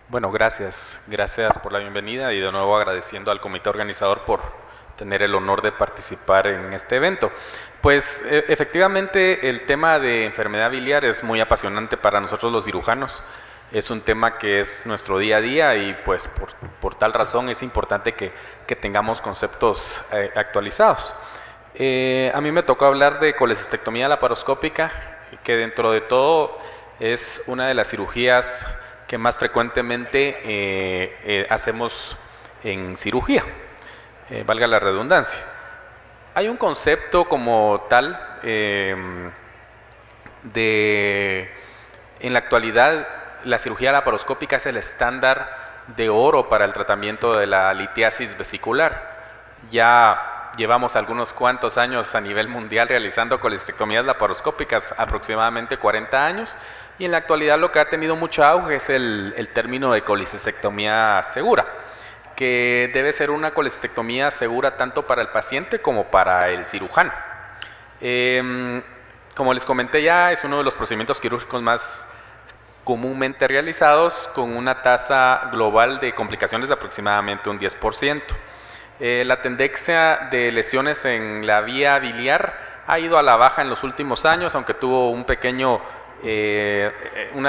Bueno, gracias. Gracias por la bienvenida y de nuevo agradeciendo al comité organizador por tener el honor de participar en este evento. Pues efectivamente el tema de enfermedad biliar es muy apasionante para nosotros los cirujanos. Es un tema que es nuestro día a día y pues por tal razón es importante que tengamos conceptos actualizados. A mí me tocó hablar de colecistectomía laparoscópica, que dentro de todo es una de las cirugías que más frecuentemente hacemos en cirugía, valga la redundancia. Hay un concepto como tal en la actualidad la cirugía laparoscópica es el estándar de oro para el tratamiento de la litiasis vesicular. Ya llevamos algunos cuantos años a nivel mundial realizando colecistectomías laparoscópicas, aproximadamente 40 años, y en la actualidad lo que ha tenido mucho auge es el término de colecistectomía segura, que debe ser una colecistectomía segura tanto para el paciente como para el cirujano. Como les comenté ya, es uno de los procedimientos quirúrgicos más comúnmente realizados, con una tasa global de complicaciones de aproximadamente un 10%. La tendencia de lesiones en la vía biliar ha ido a la baja en los últimos años, aunque tuvo una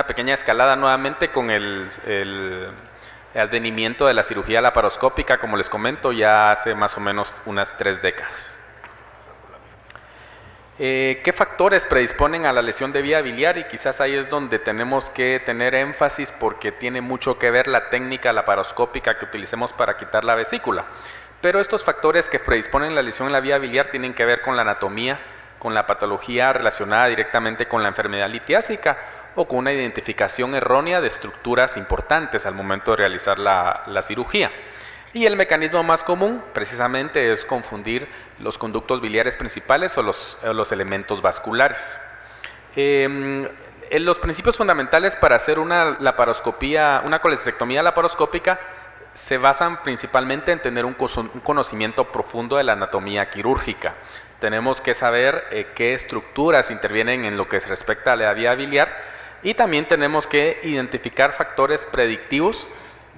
pequeña escalada nuevamente con el advenimiento de la cirugía laparoscópica, como les comento, ya hace más o menos unas 3 décadas. ¿Qué factores predisponen a la lesión de vía biliar? Y quizás ahí es donde tenemos que tener énfasis, porque tiene mucho que ver la técnica laparoscópica que utilicemos para quitar la vesícula. Pero estos factores que predisponen la lesión en la vía biliar tienen que ver con la anatomía, con la patología relacionada directamente con la enfermedad litiásica o con una identificación errónea de estructuras importantes al momento de realizar la cirugía. Y el mecanismo más común precisamente es confundir los conductos biliares principales o los elementos vasculares. Los principios fundamentales para hacer una colecistectomía laparoscópica se basan principalmente en tener un conocimiento profundo de la anatomía quirúrgica. Tenemos que saber qué estructuras intervienen en lo que respecta a la vía biliar, y también tenemos que identificar factores predictivos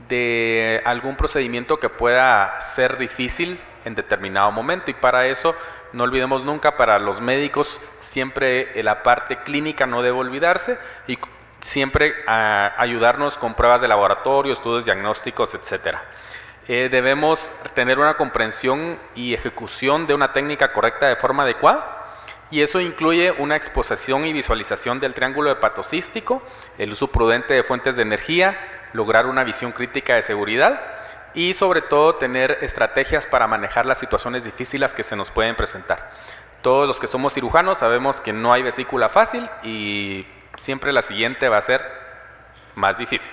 de algún procedimiento que pueda ser difícil en determinado momento, y para eso no olvidemos nunca, para los médicos siempre la parte clínica no debe olvidarse, y siempre ayudarnos con pruebas de laboratorio, estudios diagnósticos, etcétera. Debemos tener una comprensión y ejecución de una técnica correcta de forma adecuada, y eso incluye una exposición y visualización del triángulo hepatocístico, el uso prudente de fuentes de energía, lograr una visión crítica de seguridad y sobre todo tener estrategias para manejar las situaciones difíciles que se nos pueden presentar. Todos los que somos cirujanos sabemos que no hay vesícula fácil y siempre la siguiente va a ser más difícil.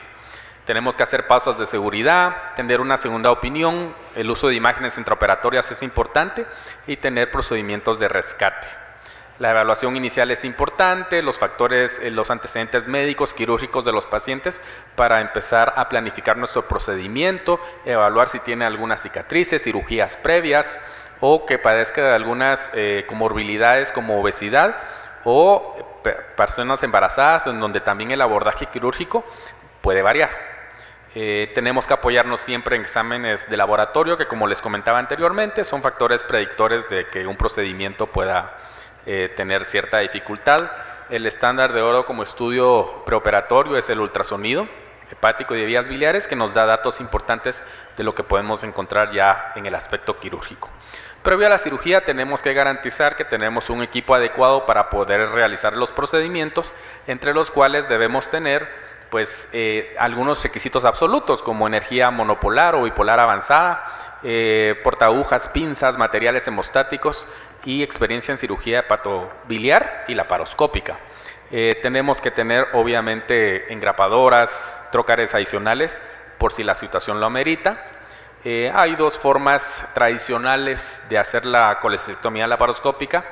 Tenemos que hacer pasos de seguridad, tener una segunda opinión, el uso de imágenes intraoperatorias es importante y tener procedimientos de rescate. La evaluación inicial es importante, los factores, los antecedentes médicos, quirúrgicos de los pacientes para empezar a planificar nuestro procedimiento, evaluar si tiene algunas cicatrices, cirugías previas o que padezca de algunas comorbilidades como obesidad o personas embarazadas, en donde también el abordaje quirúrgico puede variar. Tenemos que apoyarnos siempre en exámenes de laboratorio que, como les comentaba anteriormente, son factores predictores de que un procedimiento pueda tener cierta dificultad. El estándar de oro como estudio preoperatorio es el ultrasonido hepático y de vías biliares, que nos da datos importantes de lo que podemos encontrar ya en el aspecto quirúrgico. Previo a la cirugía tenemos que garantizar que tenemos un equipo adecuado para poder realizar los procedimientos, entre los cuales debemos tener algunos requisitos absolutos, como energía monopolar o bipolar avanzada, portaagujas, pinzas, materiales hemostáticos y experiencia en cirugía hepatobiliar y laparoscópica. Tenemos que tener obviamente engrapadoras, trócares adicionales por si la situación lo amerita. Hay dos formas tradicionales de hacer la colecistectomía laparoscópica.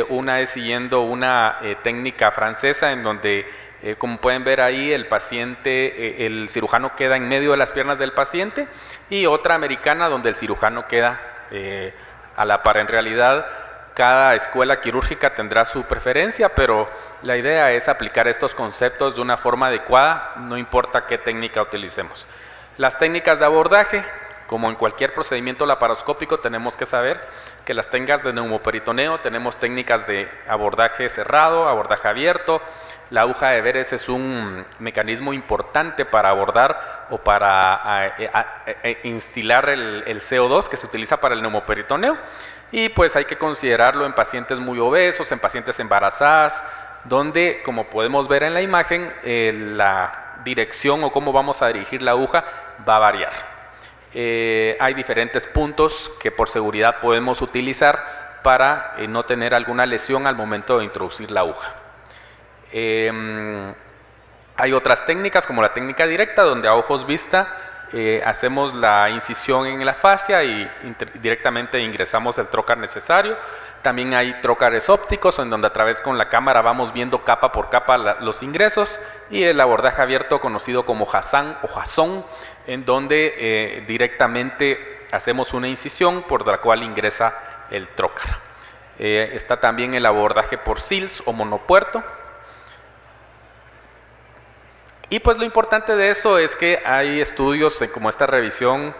Una es siguiendo una técnica francesa, en donde como pueden ver ahí, el cirujano queda en medio de las piernas del paciente, y otra americana donde el cirujano queda a la par. En realidad Cada escuela quirúrgica tendrá su preferencia, pero la idea es aplicar estos conceptos de una forma adecuada, no importa qué técnica utilicemos. Las técnicas de abordaje, como en cualquier procedimiento laparoscópico, tenemos que saber que las técnicas de neumoperitoneo, tenemos técnicas de abordaje cerrado, abordaje abierto. La aguja de Veress es un mecanismo importante para abordar o para instilar el CO2 que se utiliza para el neumoperitoneo, y pues hay que considerarlo en pacientes muy obesos, en pacientes embarazadas, donde, como podemos ver en la imagen, la dirección o cómo vamos a dirigir la aguja va a variar. Hay diferentes puntos que por seguridad podemos utilizar para no tener alguna lesión al momento de introducir la aguja. Hay otras técnicas como la técnica directa, donde a ojos vista hacemos la incisión en la fascia y directamente ingresamos el trocar necesario. También hay trócares ópticos, en donde a través con la cámara vamos viendo capa por capa los ingresos, y el abordaje abierto conocido como Hassan o Jasón, en donde directamente hacemos una incisión por la cual ingresa el trocar. Está también el abordaje por SILS o monopuerto. Y pues lo importante de eso es que hay estudios como esta revisión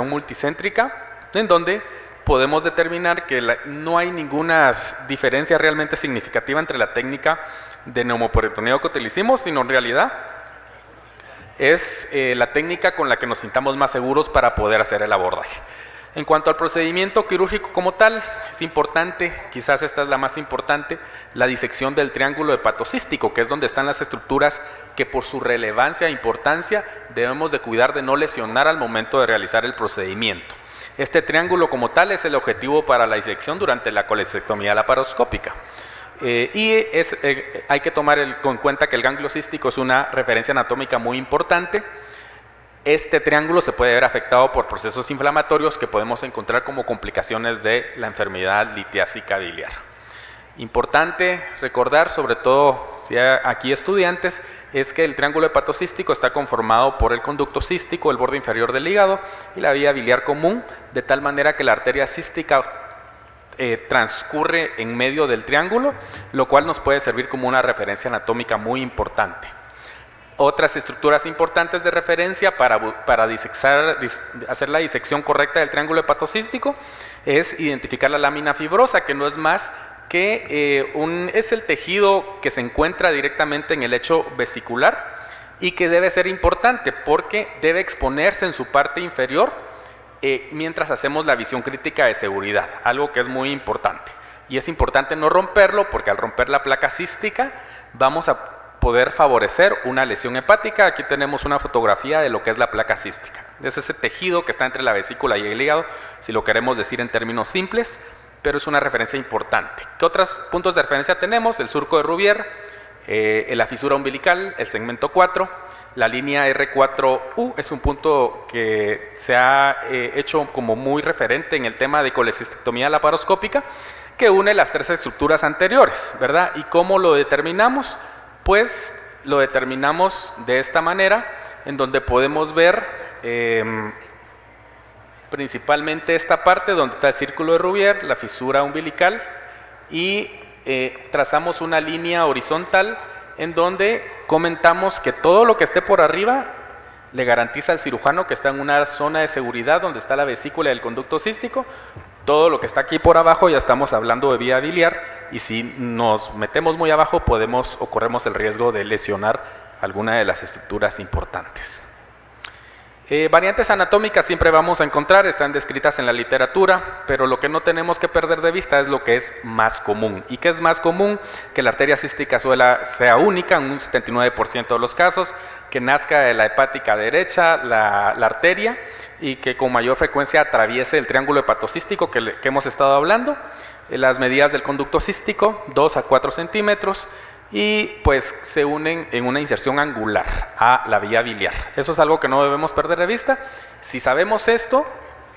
multicéntrica, en donde podemos determinar que no hay ninguna diferencia realmente significativa entre la técnica de neumoperitoneo que utilicemos, sino en realidad es la técnica con la que nos sintamos más seguros para poder hacer el abordaje. En cuanto al procedimiento quirúrgico como tal, es importante, quizás esta es la más importante, la disección del triángulo hepatocístico, que es donde están las estructuras que por su relevancia e importancia debemos de cuidar de no lesionar al momento de realizar el procedimiento. Este triángulo como tal es el objetivo para la disección durante la colecistectomía laparoscópica. Hay que tomar en cuenta que el ganglio cístico es una referencia anatómica muy importante. Este triángulo se puede ver afectado por procesos inflamatorios que podemos encontrar como complicaciones de la enfermedad litiásica biliar. Importante recordar, sobre todo si hay aquí estudiantes, es que el triángulo hepatocístico está conformado por el conducto cístico, el borde inferior del hígado y la vía biliar común, de tal manera que la arteria cística transcurre en medio del triángulo, lo cual nos puede servir como una referencia anatómica muy importante. Otras estructuras importantes de referencia para hacer la disección correcta del triángulo hepatocístico es identificar la lámina fibrosa, que no es más que es el tejido que se encuentra directamente en el lecho vesicular y que debe ser importante porque debe exponerse en su parte inferior mientras hacemos la visión crítica de seguridad, algo que es muy importante. Y es importante no romperlo, porque al romper la placa cística vamos a poder favorecer una lesión hepática. Aquí tenemos una fotografía de lo que es la placa cística. Es ese tejido que está entre la vesícula y el hígado, si lo queremos decir en términos simples, pero es una referencia importante. ¿Qué otros puntos de referencia tenemos? El surco de Rubier, la fisura umbilical, el segmento 4, la línea R4U es un punto que se ha hecho como muy referente en el tema de colecistectomía laparoscópica, que une las tres estructuras anteriores, ¿verdad? ¿Y cómo lo determinamos? Pues lo determinamos de esta manera, en donde podemos ver principalmente esta parte donde está el círculo de Rubier, la fisura umbilical, y trazamos una línea horizontal en donde comentamos que todo lo que esté por arriba le garantiza al cirujano que está en una zona de seguridad donde está la vesícula y el conducto cístico. Todo lo que está aquí por abajo ya estamos hablando de vía biliar, y si nos metemos muy abajo corremos el riesgo de lesionar alguna de las estructuras importantes. Variantes anatómicas siempre vamos a encontrar, están descritas en la literatura, pero lo que no tenemos que perder de vista es lo que es más común. ¿Y qué es más común? Que la arteria cística sea única en un 79% de los casos, que nazca de la hepática derecha, la arteria, y que con mayor frecuencia atraviese el triángulo hepatocístico que hemos estado hablando. Las medidas del conducto cístico, 2 a 4 centímetros, y pues se unen en una inserción angular a la vía biliar. Eso es algo que no debemos perder de vista. Si sabemos esto,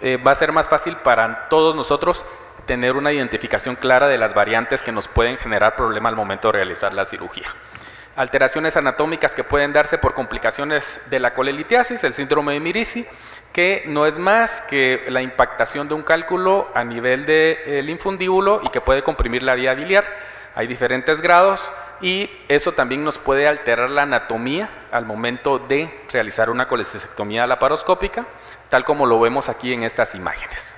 va a ser más fácil para todos nosotros tener una identificación clara de las variantes que nos pueden generar problema al momento de realizar la cirugía. Alteraciones anatómicas que pueden darse por complicaciones de la colelitiasis, el síndrome de Mirici, que no es más que la impactación de un cálculo a nivel del infundíbulo y que puede comprimir la vía biliar. Hay diferentes grados y eso también nos puede alterar la anatomía al momento de realizar una colecistectomía laparoscópica, tal como lo vemos aquí en estas imágenes.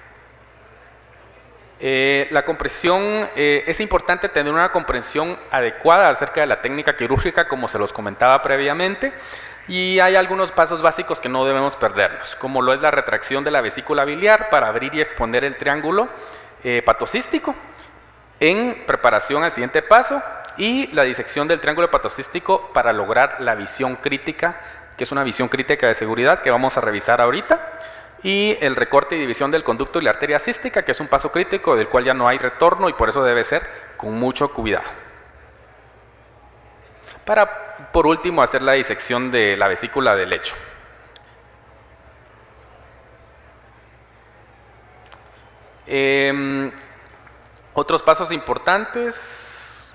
La comprensión, es importante tener una comprensión adecuada acerca de la técnica quirúrgica, como se los comentaba previamente, y hay algunos pasos básicos que no debemos perdernos, como lo es la retracción de la vesícula biliar para abrir y exponer el triángulo hepatocístico en preparación al siguiente paso, y la disección del triángulo hepatocístico para lograr la visión crítica, que es una visión crítica de seguridad que vamos a revisar ahorita, y el recorte y división del conducto y la arteria cística, que es un paso crítico del cual ya no hay retorno y por eso debe ser con mucho cuidado. Para, por último, hacer la disección de la vesícula del lecho. Otros pasos importantes.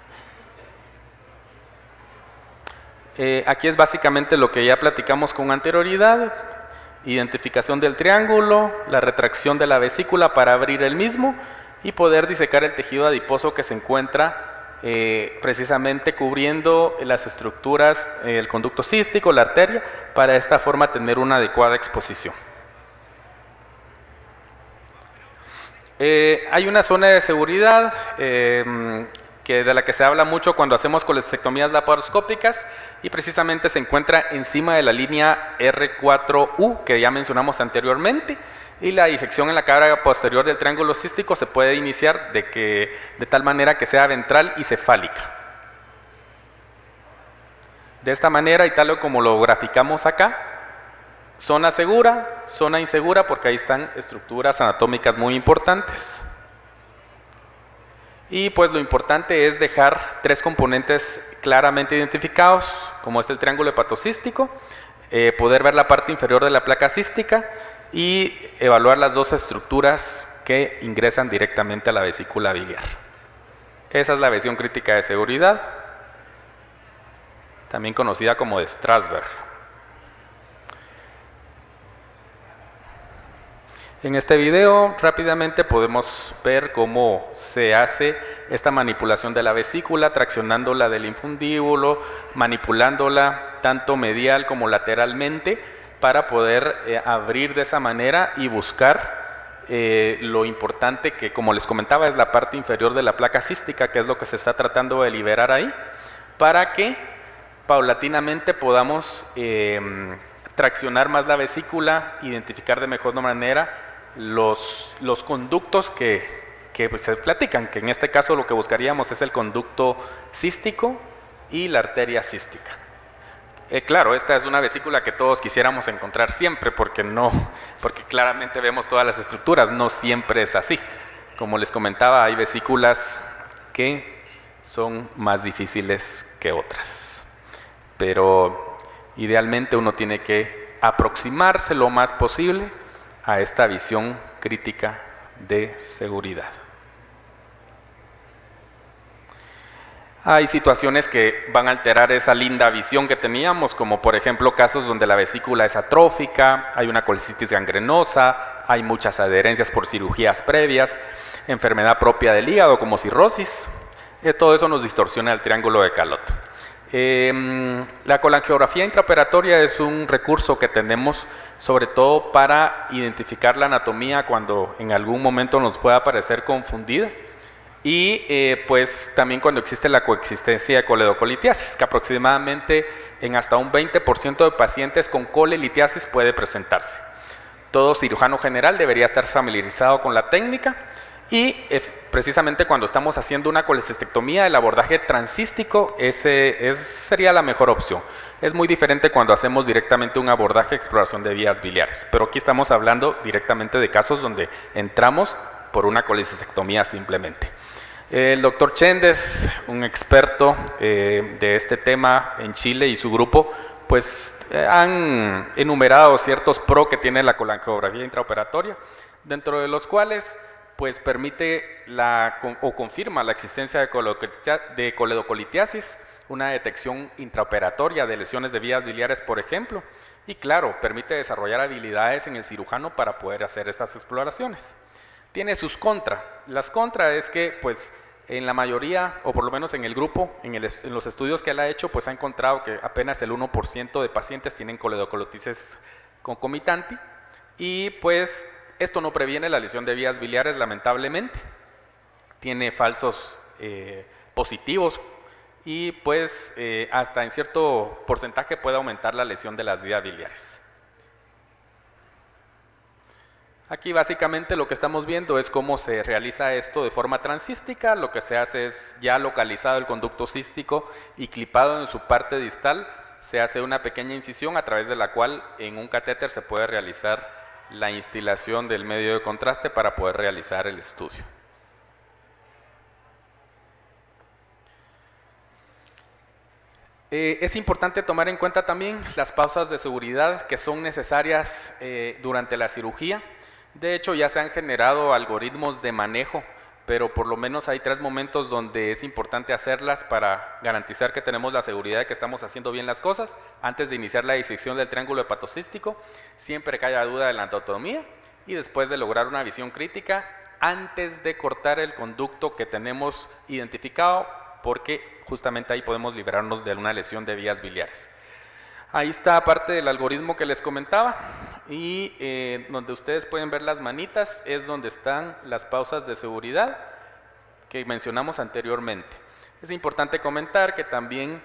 Aquí es básicamente lo que ya platicamos con anterioridad. Identificación del triángulo, la retracción de la vesícula para abrir el mismo y poder disecar el tejido adiposo que se encuentra precisamente cubriendo las estructuras, el conducto cístico, la arteria, para de esta forma tener una adecuada exposición. Hay una zona de seguridad de la que se habla mucho cuando hacemos colecistectomías laparoscópicas y precisamente se encuentra encima de la línea R4U que ya mencionamos anteriormente, y la disección en la cara posterior del triángulo cístico se puede iniciar de tal manera que sea ventral y cefálica. De esta manera, y tal como lo graficamos acá, zona segura, zona insegura, porque ahí están estructuras anatómicas muy importantes. Y pues lo importante es dejar tres componentes claramente identificados, como es el triángulo hepatocístico, poder ver la parte inferior de la placa cística y evaluar las dos estructuras que ingresan directamente a la vesícula biliar. Esa es la visión crítica de seguridad, también conocida como de Strasberg. En este video rápidamente podemos ver cómo se hace esta manipulación de la vesícula, traccionándola del infundíbulo, manipulándola tanto medial como lateralmente para poder abrir de esa manera y buscar lo importante que, como les comentaba, es la parte inferior de la placa cística, que es lo que se está tratando de liberar ahí, para que paulatinamente podamos traccionar más la vesícula, identificar de mejor manera los conductos que pues, se platican, que en este caso lo que buscaríamos es el conducto cístico y la arteria cística. Claro, esta es una vesícula que todos quisiéramos encontrar siempre, porque claramente vemos todas las estructuras, no siempre es así. Como les comentaba, hay vesículas que son más difíciles que otras, pero idealmente uno tiene que aproximarse lo más posible a esta visión crítica de seguridad. Hay situaciones que van a alterar esa linda visión que teníamos, como por ejemplo casos donde la vesícula es atrófica, hay una colicitis gangrenosa, hay muchas adherencias por cirugías previas, enfermedad propia del hígado como cirrosis. Todo eso nos distorsiona el triángulo de Calot. La colangiografía intraoperatoria es un recurso que tenemos sobre todo para identificar la anatomía cuando en algún momento nos pueda parecer confundida, y pues también cuando existe la coexistencia de coledocolitiasis, que aproximadamente en hasta un 20% de pacientes con colelitiasis puede presentarse. Todo cirujano general debería estar familiarizado con la técnica, y precisamente cuando estamos haciendo una colecistectomía, el abordaje transcístico sería la mejor opción. Es muy diferente cuando hacemos directamente un abordaje de exploración de vías biliares, pero aquí estamos hablando directamente de casos donde entramos por una colecistectomía simplemente. El doctor Chendes, un experto de este tema en Chile, y su grupo, pues han enumerado ciertos pro que tiene la colangiografía intraoperatoria, dentro de los cuales pues permite o confirma la existencia de coledocolitiasis, una detección intraoperatoria de lesiones de vías biliares, por ejemplo, y claro, permite desarrollar habilidades en el cirujano para poder hacer estas exploraciones. Tiene sus contras. Las contras es que, pues, en la mayoría, o por lo menos en el grupo, en los estudios que él ha hecho, pues ha encontrado que apenas el 1% de pacientes tienen coledocolitiasis concomitante, y pues esto no previene la lesión de vías biliares, lamentablemente. Tiene falsos positivos y pues hasta en cierto porcentaje puede aumentar la lesión de las vías biliares. Aquí básicamente lo que estamos viendo es cómo se realiza esto de forma transcística. Lo que se hace es, ya localizado el conducto cístico y clipado en su parte distal, se hace una pequeña incisión a través de la cual en un catéter se puede realizar la instilación del medio de contraste para poder realizar el estudio. Es importante tomar en cuenta también las pausas de seguridad que son necesarias durante la cirugía. De hecho, ya se han generado algoritmos de manejo, pero por lo menos hay 3 momentos donde es importante hacerlas para garantizar que tenemos la seguridad de que estamos haciendo bien las cosas. Antes de iniciar la disección del triángulo hepatocístico, siempre que haya duda de la anatomía, y después de lograr una visión crítica, antes de cortar el conducto que tenemos identificado, porque justamente ahí podemos librarnos de una lesión de vías biliares. Ahí está parte del algoritmo que les comentaba, y donde ustedes pueden ver las manitas es donde están las pausas de seguridad que mencionamos anteriormente. Es importante comentar que también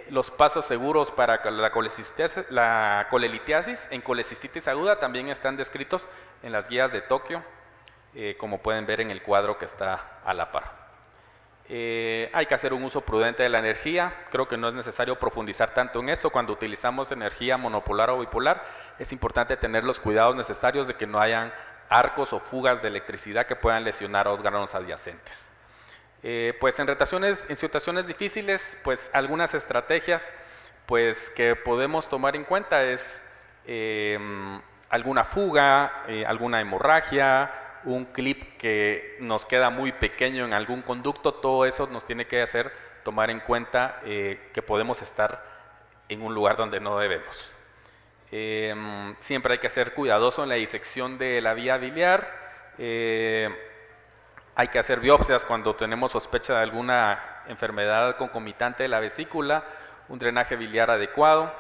los pasos seguros para la colelitiasis en colecistitis aguda también están descritos en las guías de Tokio, como pueden ver en el cuadro que está a la par. Hay que hacer un uso prudente de la energía. Creo que no es necesario profundizar tanto en eso. Cuando utilizamos energía monopolar o bipolar, es importante tener los cuidados necesarios de que no hayan arcos o fugas de electricidad que puedan lesionar órganos adyacentes. Pues en situaciones difíciles, pues algunas estrategias pues que podemos tomar en cuenta es alguna fuga, alguna hemorragia, un clip que nos queda muy pequeño en algún conducto. Todo eso nos tiene que hacer tomar en cuenta que podemos estar en un lugar donde no debemos. Siempre hay que ser cuidadoso en la disección de la vía biliar. Hay que hacer biopsias cuando tenemos sospecha de alguna enfermedad concomitante de la vesícula, un drenaje biliar adecuado,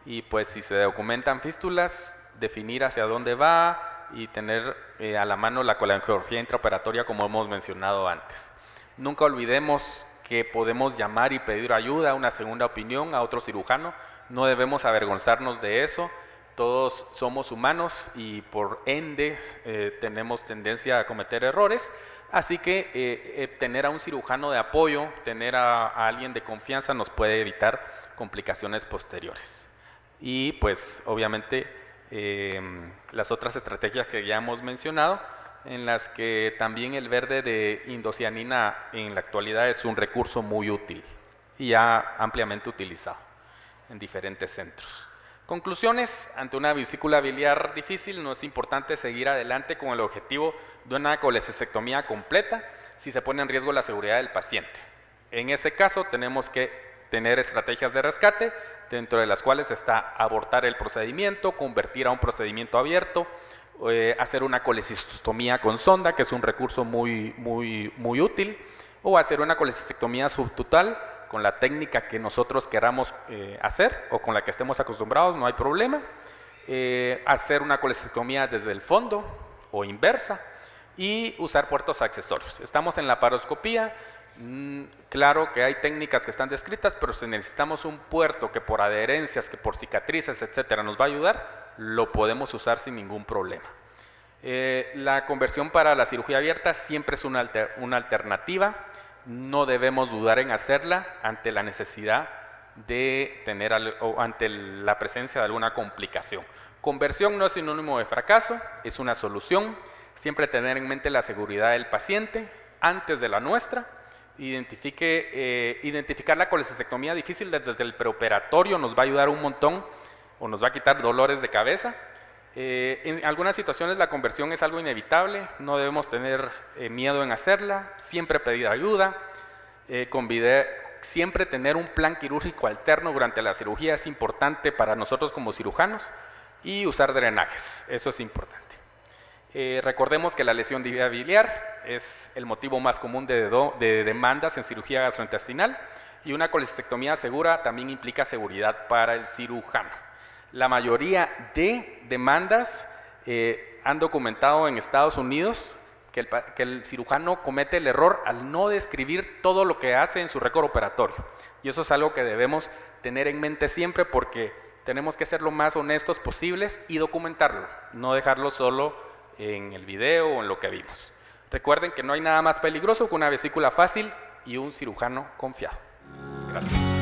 y pues si se documentan fístulas, definir hacia dónde va y tener a la mano la colangiografía intraoperatoria, como hemos mencionado antes. Nunca olvidemos que podemos llamar y pedir ayuda, una segunda opinión a otro cirujano. No debemos avergonzarnos de eso. Todos somos humanos y por ende tenemos tendencia a cometer errores. Así que tener a un cirujano de apoyo, tener a alguien de confianza nos puede evitar complicaciones posteriores. Y pues obviamente las otras estrategias que ya hemos mencionado, en las que también el verde de indocianina en la actualidad es un recurso muy útil y ya ampliamente utilizado en diferentes centros. Conclusiones: ante una vesícula biliar difícil no es importante seguir adelante con el objetivo de una colecistectomía completa si se pone en riesgo la seguridad del paciente. En ese caso tenemos que tener estrategias de rescate, dentro de las cuales está abortar el procedimiento, convertir a un procedimiento abierto, hacer una colecistostomía con sonda, que es un recurso muy útil, o hacer una colecistectomía subtutal con la técnica que nosotros queramos hacer o con la que estemos acostumbrados, no hay problema. Hacer una colecistectomía desde el fondo o inversa y usar puertos accesorios. Estamos en la laparoscopía. Claro que hay técnicas que están descritas, pero si necesitamos un puerto que por adherencias, que por cicatrices, etcétera, nos va a ayudar, lo podemos usar sin ningún problema. La conversión para la cirugía abierta siempre es una alternativa. No debemos dudar en hacerla ante la necesidad de tener o ante la presencia de alguna complicación. Conversión no es sinónimo de fracaso, es una solución. Siempre tener en mente la seguridad del paciente antes de la nuestra. Identificar la colecistectomía difícil desde el preoperatorio nos va a ayudar un montón, o nos va a quitar dolores de cabeza. En algunas situaciones la conversión es algo inevitable, no debemos tener miedo en hacerla, siempre pedir ayuda, siempre tener un plan quirúrgico alterno durante la cirugía es importante para nosotros como cirujanos, y usar drenajes, eso es importante. Recordemos que la lesión de vía biliar es el motivo más común de demandas en cirugía gastrointestinal, y una colecistectomía segura también implica seguridad para el cirujano. La mayoría de demandas han documentado en Estados Unidos que el cirujano comete el error al no describir todo lo que hace en su récord operatorio. Y eso es algo que debemos tener en mente siempre, porque tenemos que ser lo más honestos posibles y documentarlo, no dejarlo solo en el video o en lo que vimos. Recuerden que no hay nada más peligroso que una vesícula fácil y un cirujano confiado. Gracias.